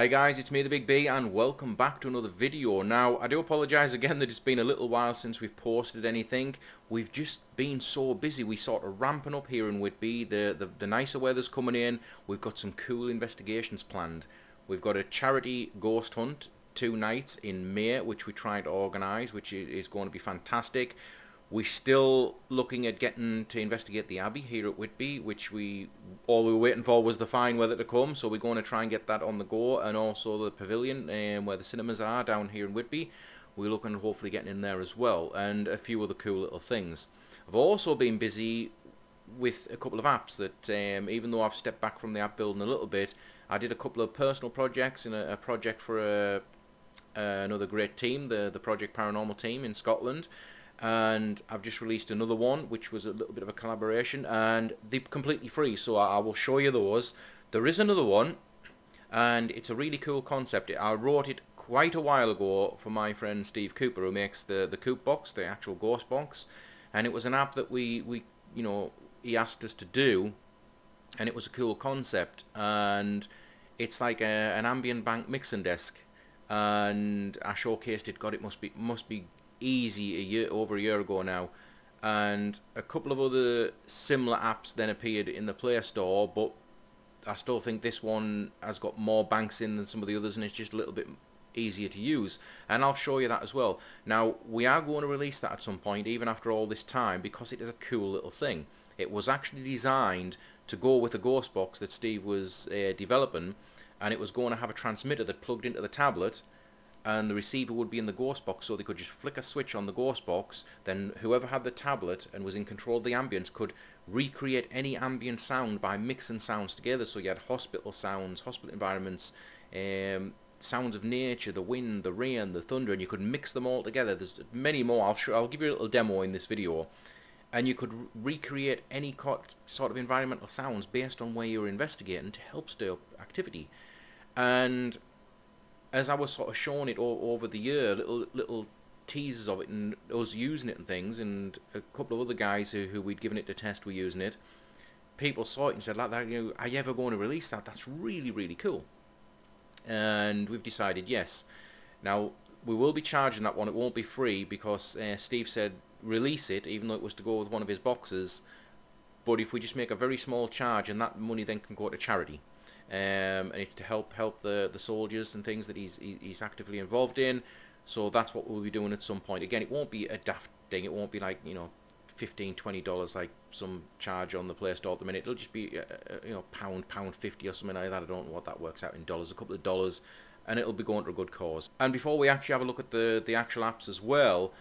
Hi guys, it's me the Big B and welcome back to another video. Now I do apologise again that it's been a little while since we've posted anything. We've just been so busy. We sort of ramping up here in Whitby. The nicer weather's coming in. We've got some cool investigations planned. We've got a charity ghost hunt 2 nights in May which we're trying to organise, which is going to be fantastic. We're still looking at getting to investigate the Abbey here at Whitby, which all we were waiting for was the fine weather to come, so we're going to try and get that on the go, and also the pavilion where the cinemas are down here in Whitby. We're looking at hopefully getting in there as well, and a few other cool little things. I've also been busy with a couple of apps that, even though I've stepped back from the app building a little bit, I did a couple of personal projects and a project for another great team, the Project Paranormal team in Scotland. And I've just released another one which was a little bit of a collaboration, and they're completely free, so I will show you those. There is another one and it's a really cool concept. I wrote it quite a while ago for my friend Steve Cooper, who makes the Coop box, the actual ghost box, and it was an app that he asked us to do, and it was a cool concept, and it's like an ambient bank mixing desk, and I showcased it. God, it must be easy over a year ago now, and a couple of other similar apps then appeared in the Play Store, but I still think this one has got more banks in than some of the others, and it's just a little bit easier to use, and I'll show you that as well. Now we are going to release that at some point, even after all this time, because it is a cool little thing. It was actually designed to go with a ghost box that Steve was developing, and it was going to have a transmitter that plugged into the tablet, and the receiver would be in the ghost box, so they could just flick a switch on the ghost box, then whoever had the tablet and was in control of the ambience could recreate any ambient sound by mixing sounds together. So you had hospital sounds, hospital environments, sounds of nature, the wind, the rain, the thunder, and you could mix them all together. There's many more. I'll give you a little demo in this video, and you could recreate any sort of environmental sounds based on where you're investigating to help stir up activity. And as I was sort of showing it over the year, little teasers of it and us using it and things, and a couple of other guys who we'd given it to test were using it, people saw it and said, like that, are you ever going to release that? That's really, really cool. And we've decided yes. Now we will be charging that one. It won't be free, because Steve said release it, even though it was to go with one of his boxes, but if we just make a very small charge, and that money then can go to charity. And it's to help the soldiers and things that he's actively involved in. So that's what we'll be doing at some point. Again, it won't be a daft thing. It won't be like, $15-20 like some charge on the Play Store at the minute. It'll just be £1.50 or something like that. I don't know what that works out in dollars, a couple of dollars, and it'll be going to a good cause. And before we actually have a look at the actual apps as well,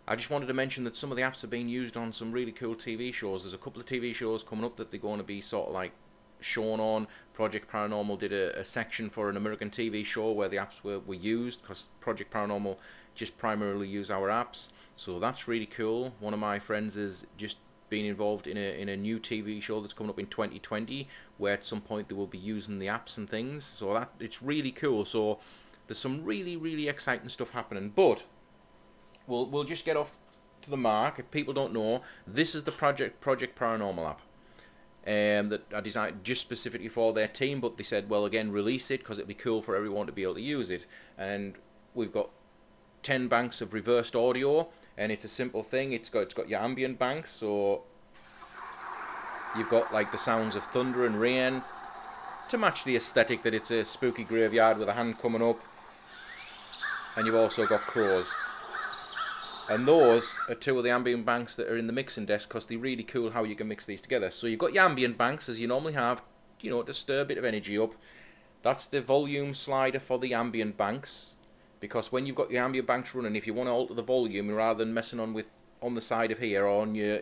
I just wanted to mention that some of the apps are being used on some really cool TV shows. There's a couple of TV shows coming up that they're going to be sort of like shown on. Project Paranormal did a section for an American TV show where the apps were used, because Project Paranormal just primarily use our apps, so that's really cool. One of my friends has just been involved in a new TV show that's coming up in 2020, where at some point they will be using the apps and things, so it's really cool. So there's some really exciting stuff happening, but we'll just get off to the mark. If people don't know, this is the Project Paranormal app. That I designed just specifically for their team, but they said, well, again, release it because it'd be cool for everyone to be able to use it. And we've got 10 banks of reversed audio, and it's a simple thing. It's got your ambient banks, so you've got like the sounds of thunder and rain to match the aesthetic that it's a spooky graveyard with a hand coming up, and you've also got crows. And those are 2 of the ambient banks that are in the mixing desk, because they're really cool how you can mix these together. So you've got your ambient banks, as you normally have, to stir a bit of energy up. That's the volume slider for the ambient banks, because when you've got your ambient banks running, if you want to alter the volume, rather than messing on the side of here, or on your,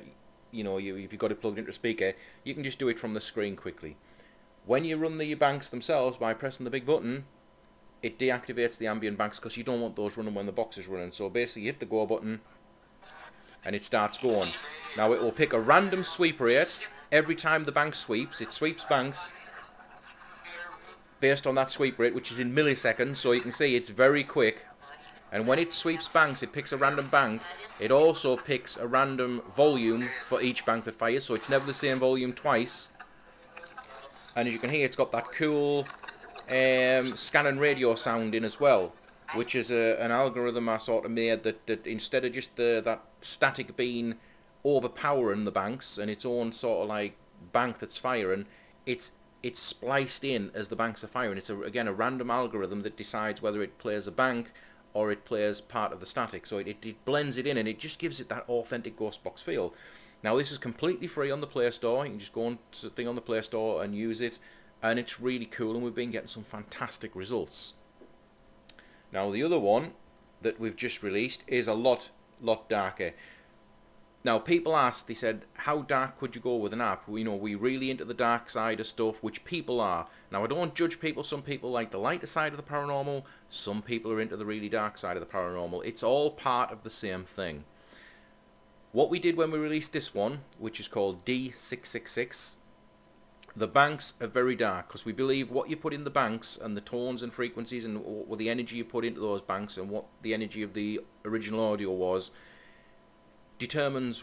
if you've got it plugged into a speaker, you can just do it from the screen quickly. When you run the banks themselves by pressing the big button, it deactivates the ambient banks, because you don't want those running when the box is running. So basically you hit the go button and it starts going. Now it will pick a random sweep rate every time the bank sweeps. It sweeps banks based on that sweep rate, which is in milliseconds, so you can see it's very quick. And when it sweeps banks, it picks a random bank. It also picks a random volume for each bank that fires, so it's never the same volume twice. And as you can hear, it's got that cool scan and radio sound in as well, which is an algorithm I sort of made that instead of just that static being overpowering the banks and its own sort of like bank that's firing, it's spliced in as the banks are firing. It's again a random algorithm that decides whether it plays a bank or it plays part of the static. So it blends it in, and it just gives it that authentic ghost box feel. Now this is completely free on the Play Store. You can just go on to the thing on the Play Store and use it, and it's really cool, and we've been getting some fantastic results. Now the other one that we've just released is a lot darker. Now people asked, they said, how dark could you go with an app? We know we're really into the dark side of stuff, which people are. Now I don't judge people. Some people like the lighter side of the paranormal, some people are into the really dark side of the paranormal. It's all part of the same thing. What we did when we released this one, which is called D666, the banks are very dark, because we believe what you put in the banks and the tones and frequencies and what the energy you put into those banks and what the energy of the original audio was determines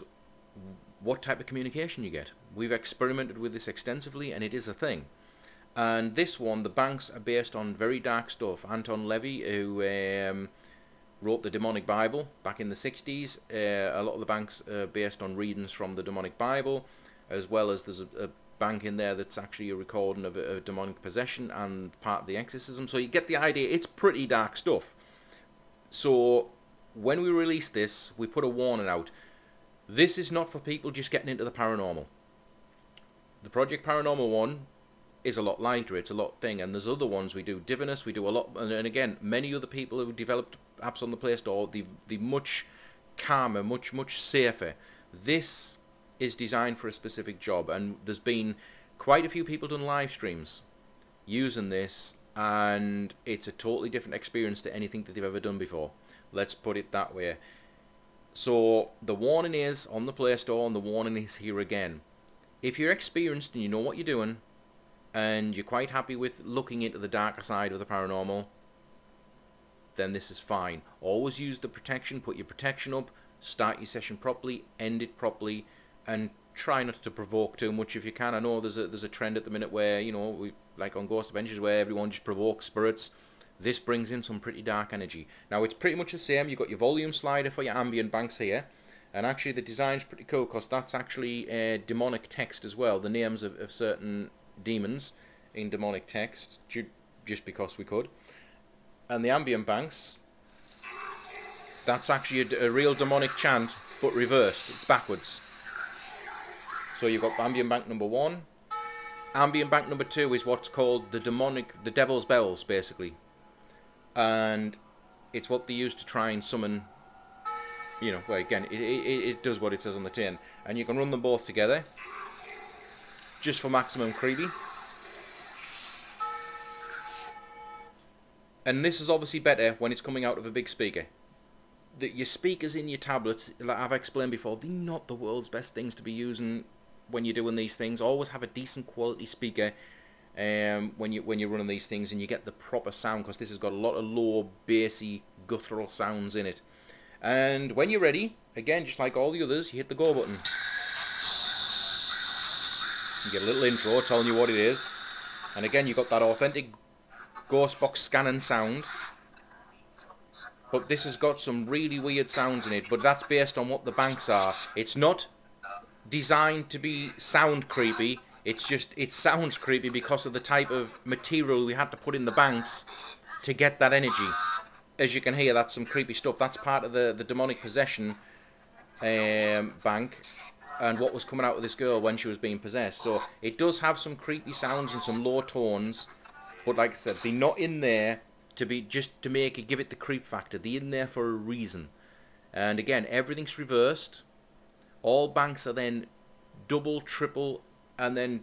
what type of communication you get. We've experimented with this extensively, and it is a thing. And this one, the banks are based on very dark stuff. Anton Levy, who wrote the Demonic Bible back in the 60s, a lot of the banks are based on readings from the Demonic Bible, as well as there's a bank in there that's actually a recording of a demonic possession and part of the exorcism. So you get the idea, it's pretty dark stuff. So when we released this, we put a warning out. This is not for people just getting into the paranormal. The Project Paranormal one is a lot lighter, it's a lot thing, and there's other ones we do. Divinus, we do a lot, and again, many other people who developed apps on the Play Store, the much calmer, much safer. This is designed for a specific job, and there's been quite a few people done live streams using this, and it's a totally different experience to anything that they've ever done before. Let's put it that way. So the warning is on the Play Store, and the warning is here again. If you're experienced and you know what you're doing, and you're quite happy with looking into the darker side of the paranormal, then this is fine. Always use the protection, put your protection up, start your session properly, end it properly, and try not to provoke too much if you can. I know there's a trend at the minute where, you know, we like on Ghost Adventures where everyone just provokes spirits. This brings in some pretty dark energy. Now it's pretty much the same. You've got your volume slider for your ambient banks here, and actually the design's pretty cool because that's actually demonic text as well. The names of certain demons in demonic text, just because we could. And the ambient banks, that's actually a real demonic chant, but reversed. It's backwards. So you've got ambient bank number 1. Ambient bank number 2 is what's called the devil's bells, basically. And it's what they use to try and summon, you know, well, again, it does what it says on the tin. And you can run them both together, just for maximum creepy. And this is obviously better when it's coming out of a big speaker. Your speakers in your tablets, like I've explained before, they're not the world's best things to be using when you're doing these things. Always have a decent quality speaker when you're running these things, and you get the proper sound, because this has got a lot of low, bassy, guttural sounds in it. And when you're ready, again, just like all the others, you hit the go button. You get a little intro telling you what it is, and again, you've got that authentic ghost box scanning sound. But this has got some really weird sounds in it, but that's based on what the banks are. It's not designed to be sound creepy, it's just, it sounds creepy because of the type of material we had to put in the banks to get that energy. As you can hear, that's some creepy stuff. That's part of the demonic possession bank, and what was coming out of this girl when she was being possessed. So it does have some creepy sounds and some low tones, but like I said, they're not in there to be just to give it the creep factor. They're in there for a reason. And again, everything's reversed. All banks are then double, triple, and then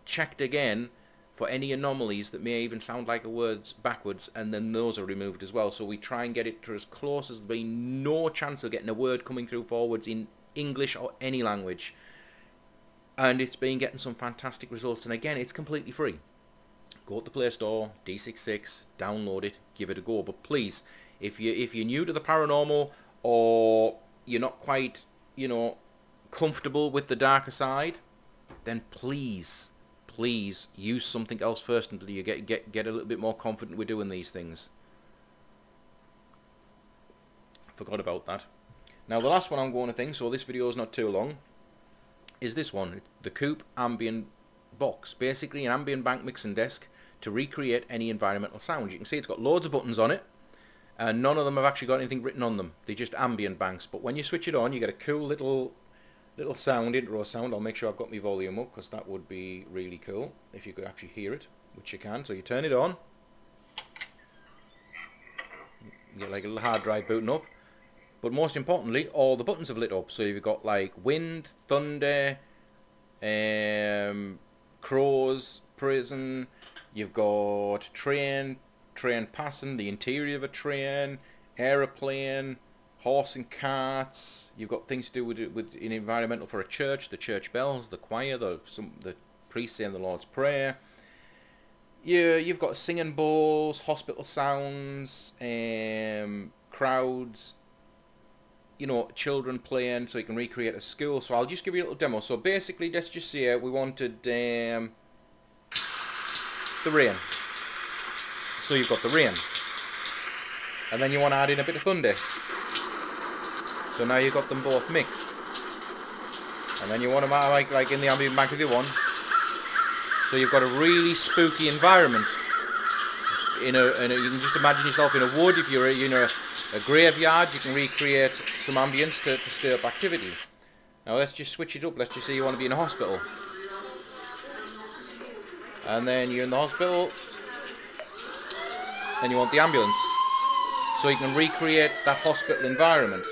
checked again for any anomalies that may even sound like a word's backwards, and then those are removed as well. So we try and get it to as close as there be no chance of getting a word coming through forwards in English or any language. And it's been getting some fantastic results, and again, it's completely free. Go to the Play Store, D66, download it, give it a go. But please, if you're new to the paranormal, or you're not quite, you know, comfortable with the darker side, then please please use something else first until you get a little bit more confident with doing these things. Forgot about that. Now the last one I'm going to think, so this video is not too long, is this one, the Coop Ambient Box. Basically an ambient bank mixing desk to recreate any environmental sound. You can see it's got loads of buttons on it, and none of them have actually got anything written on them. They're just ambient banks. But when you switch it on, you get a cool little sound, intro sound. I'll make sure I've got my volume up, because that would be really cool if you could actually hear it, which you can. So you turn it on, you get like a little hard drive booting up. But most importantly, all the buttons have lit up. So you've got like wind, thunder, crows, prison, you've got train passing, the interior of a train, aeroplane, horse and carts. You've got things to do with in environmental for a church, the church bells, the choir, the priest saying the Lord's Prayer. You've got singing bowls, hospital sounds, crowds, you know, children playing, so you can recreate a school. So I'll just give you a little demo. So basically, let's just say we wanted the rain. So you've got the rain, and then you want to add in a bit of thunder. So now you've got them both mixed, and then you want them like in the ambient bank if you want. So you've got a really spooky environment. You can just imagine yourself in a wood. If you're in a graveyard, you can recreate some ambience to stir up activity. Now let's just switch it up. Let's just say you want to be in a hospital, and then you're in the hospital, and you want the ambulance, so you can recreate that hospital environment.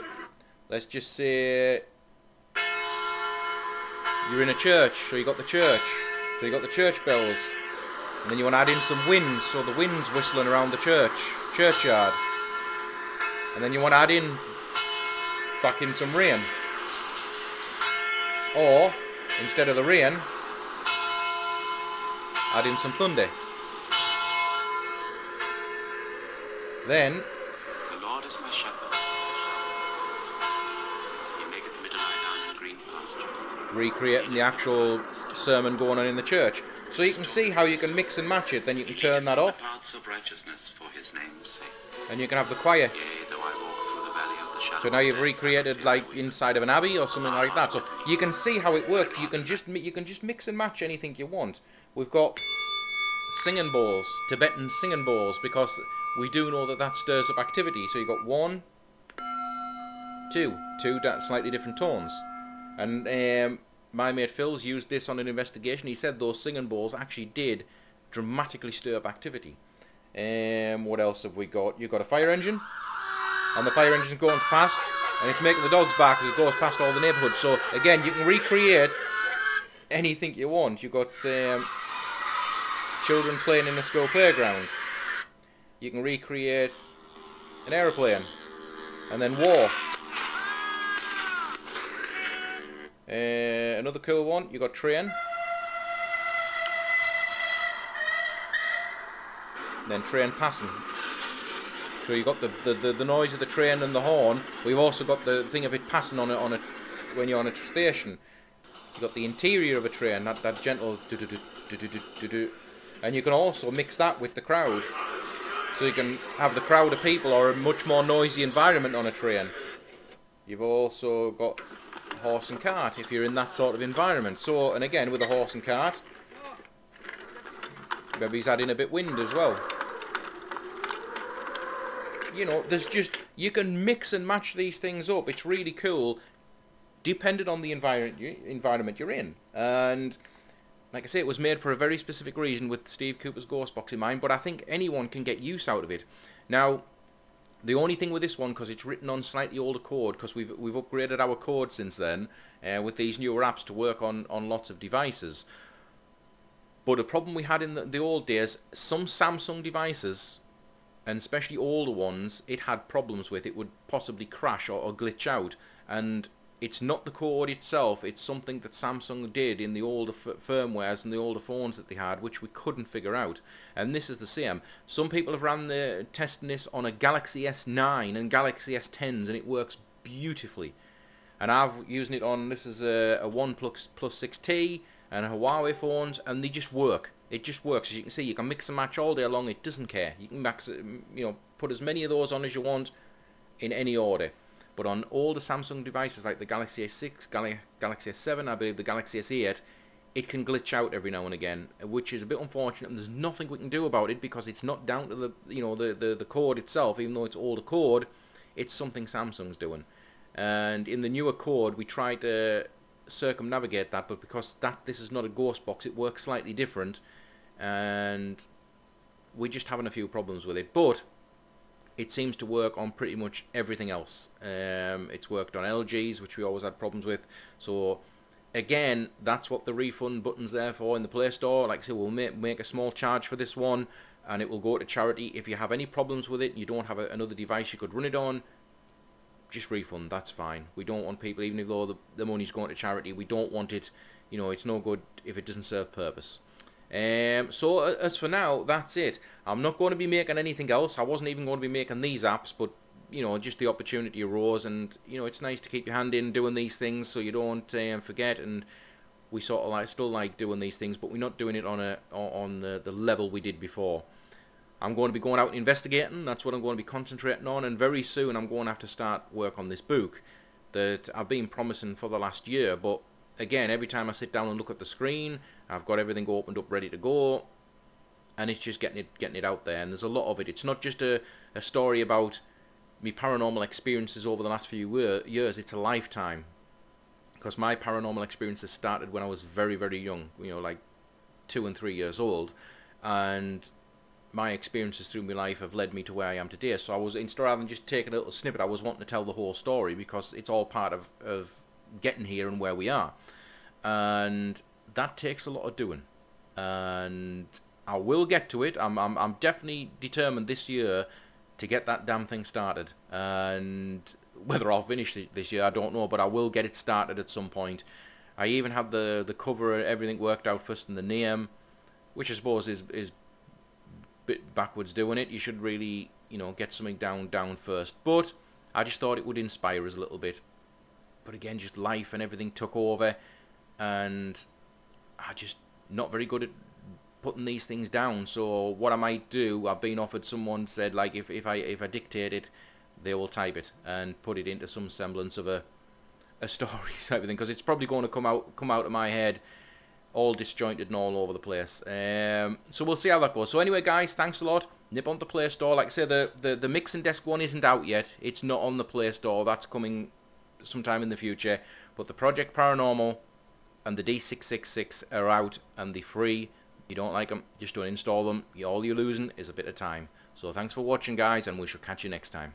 Let's just say you're in a church, so you got the church, so you got the church bells, and then you want to add in some wind, so the wind's whistling around the churchyard. And then you want to add in back in some rain, or instead of the rain, add in some thunder. Then the Lord is my shepherd. He maketh me to lie down in green pasture. Recreating the actual sermon going on in the church. So you can see how you can mix and match it. Then you can turn that off, paths of righteousness for his name's sake. And you can have the choir. So now you've recreated like inside of an abbey or something like that. So you can see how it works. You can just mix and match anything you want. We've got singing bowls, Tibetan singing bowls, because we do know that stirs up activity. So you've got 1, 2 slightly different tones. And my mate Phil's used this on an investigation. He said those singing bowls actually did dramatically stir up activity. What else have we got? You've got a fire engine, and the fire engine's going fast, and it's making the dogs bark as it goes past all the neighbourhoods. So again, you can recreate anything you want. You've got children playing in a school playground. You can recreate an aeroplane, and then war. Another cool one, you've got train. Then train passing. So you've got the noise of the train and the horn. We've also got the thing of it passing on a when you're on a station. You've got the interior of a train, that gentle do do do do do do do, and you can also mix that with the crowd. So you can have the crowd of people or a much more noisy environment on a train. You've also got horse and cart if you're in that sort of environment. So, and again with a horse and cart, maybe he's adding a bit wind as well. You know, you can mix and match these things up. It's really cool, depending on the environment you're in. And like I say, it was made for a very specific reason with Steve Cooper's Ghost Box in mind, but I think anyone can get use out of it. Now, the only thing with this one, because it's written on slightly older code, because we've upgraded our code since then, with these newer apps to work on lots of devices. But a problem we had in the old days, some Samsung devices, and especially older ones, it had problems with. It would possibly crash or glitch out, and it's not the code itself, it's something that Samsung did in the older firmwares and the older phones that they had, which we couldn't figure out. And this is the same. Some people have ran testing this on a Galaxy S9 and Galaxy S10s, and it works beautifully. And I've using it on, this is a OnePlus 6T, and Huawei phones, and they just work. It just works. As you can see, you can mix and match all day long. It doesn't care. You can put as many of those on as you want in any order. But on all the Samsung devices like the Galaxy S6, Galaxy S7, I believe the Galaxy S8, it can glitch out every now and again, which is a bit unfortunate, and there's nothing we can do about it because it's not down to the code itself. Even though it's older code, it's something Samsung's doing. And in the newer code, we try to circumnavigate that, but because this is not a ghost box, it works slightly different, and we're just having a few problems with it. But it seems to work on pretty much everything else. It's worked on LGs, which we always had problems with. So again, that's what the refund button's there for in the Play Store. Like I said, we'll make a small charge for this one, and it will go to charity. If you have any problems with it, you don't have another device you could run it on, just refund. That's fine. We don't want people, even though the money's going to charity, we don't want it. It's no good if it doesn't serve purpose. So as for now, that's it. I'm not going to be making anything else. I wasn't even going to be making these apps, but just the opportunity arose, and it's nice to keep your hand in doing these things so you don't forget. And we sort of still like doing these things, but we're not doing it on the level we did before. I'm going to be going out and investigating. That's what I'm going to be concentrating on, and very soon I'm going to have to start work on this book that I've been promising for the last year. But again, every time I sit down and look at the screen, I've got everything opened up ready to go, and it's just getting it out there. And there's a lot of it. It's not just a story about me paranormal experiences over the last few years. It's a lifetime, because my paranormal experiences started when I was very, very young, like 2 and 3 years old, and my experiences through my life have led me to where I am today. So I was, instead rather than just taking a little snippet, I was wanting to tell the whole story, because it's all part of getting here and where we are. And that takes a lot of doing, and I will get to it. I'm definitely determined this year to get that damn thing started, and whether I'll finish this year I don't know, but I will get it started at some point. I even have the cover and everything worked out first, and the name, which I suppose is a bit backwards doing it. You should really get something down first, but I just thought it would inspire us a little bit. But again, just life and everything took over, and I just not very good at putting these things down. So what I might do, I've been offered, someone said, like, if I dictate it, they will type it and put it into some semblance of a story type of thing, because it's probably going to come out of my head all disjointed and all over the place. So we'll see how that goes. So anyway, guys, thanks a lot. Nip on the Play Store. Like I say, the mixing desk one isn't out yet. It's not on the Play Store. That's coming sometime in the future. But the Project Paranormal and the D666 are out, and they're free. You don't like them, just don't install them. All you're losing is a bit of time. So thanks for watching, guys, and we shall catch you next time.